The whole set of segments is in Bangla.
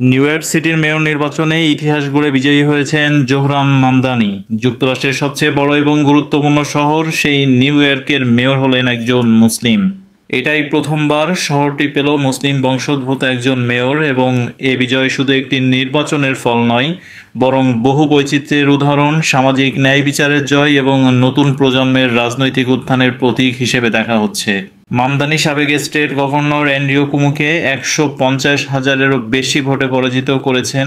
নিউ ইয়র্ক সিটির মেয়র নির্বাচনে ইতিহাস গড়ে বিজয়ী হয়েছেন জোহরান মামদানি। যুক্তরাষ্ট্রের সবচেয়ে বড় এবং গুরুত্বপূর্ণ শহর সেই নিউ ইয়র্কের মেয়র হলেন একজন মুসলিম। এটাই প্রথমবার শহরটি পেল মুসলিম বংশোদ্ভূত একজন মেয়র, এবং এ বিজয় শুধু একটি নির্বাচনের ফল নয়, বরং বহু বৈচিত্র্যের উদাহরণ, সামাজিক ন্যায় বিচারের জয় এবং নতুন প্রজন্মের রাজনৈতিক উত্থানের প্রতীক হিসেবে দেখা হচ্ছে। মামদানি সাবেক স্টেট গভর্নর অ্যান্ড্রিউ কুমোকে 150,000-এরও বেশি ভোটে পরাজিত করেছেন।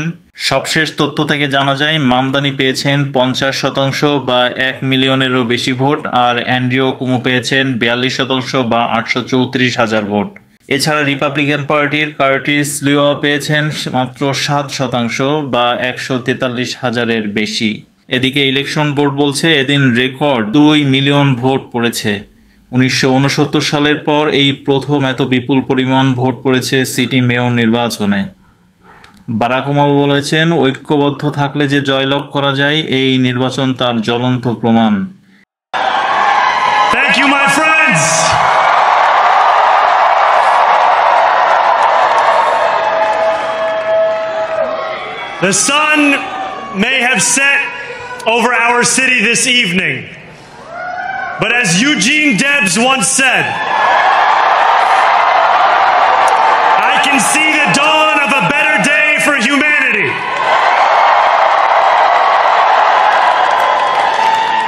সবশেষ তথ্য থেকে জানা যায় মামদানি পেয়েছেন 50% বা 1 মিলিয়নেরও বেশি ভোট, আর অ্যান্ড্রিউ কুমো পেয়েছেন 42% বা 834,000 ভোট। এছাড়া রিপাবলিকান পার্টির কার্টিস লিও পেয়েছেন মাত্র 7% বা 143,000-এর বেশি। এদিকে ইলেকশন বোর্ড বলছে এদিন রেকর্ড 2 মিলিয়ন ভোট পড়েছে। 1969 সালের পর এই প্রথম এত বিপুল পরিমাণ ভোট পড়েছে সিটি মেয়র নির্বাচনে। বারাক ওবামা বলেছেন, ঐক্যবদ্ধ থাকলে যে জয়লাভ করা যায়, এই নির্বাচন তার জ্বলন্ত প্রমাণ। Thank you, my friends. The sun may have set over our city this evening, but as Eugene Debs once said, I can see the dawn of a better day for humanity.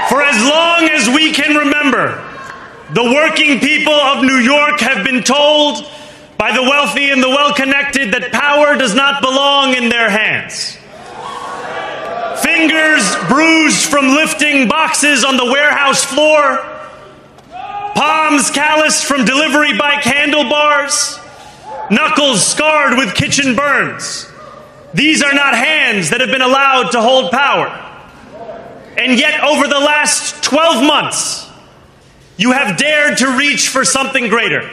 For as long as we can remember, the working people of New York have been told by the wealthy and the well-connected that power does not belong in their hands. Fingers bruised from lifting boxes on the warehouse floor, palms calloused from delivery bike handlebars, knuckles scarred with kitchen burns. These are not hands that have been allowed to hold power. And yet over the last 12 months, you have dared to reach for something greater.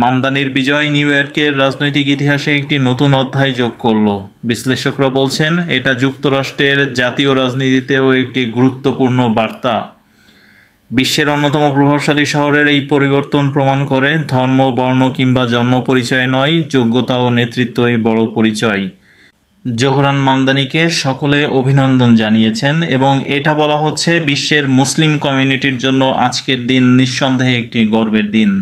মামদানির বিজয় নিউ ইয়র্কের রাজনৈতিক ইতিহাসে একটি নতুন অধ্যায় যোগ করল। বিশ্লেষকরা বলছেন এটা যুক্তরাষ্ট্রের জাতীয় রাজনীতিতেও একটি গুরুত্বপূর্ণ বার্তা। বিশ্বের অন্যতম প্রভাবশালী শহরের এই পরিবর্তন প্রমাণ করে ধর্ম, বর্ণ কিংবা জন্ম পরিচয় নয়, যোগ্যতা ও নেতৃত্বই বড় পরিচয়। জোহরান মামদানিকে সকলে অভিনন্দন জানিয়েছেন, এবং এটা বলা হচ্ছে বিশ্বের মুসলিম কমিউনিটির জন্য আজকের দিন নিঃসন্দেহে একটি গর্বের দিন।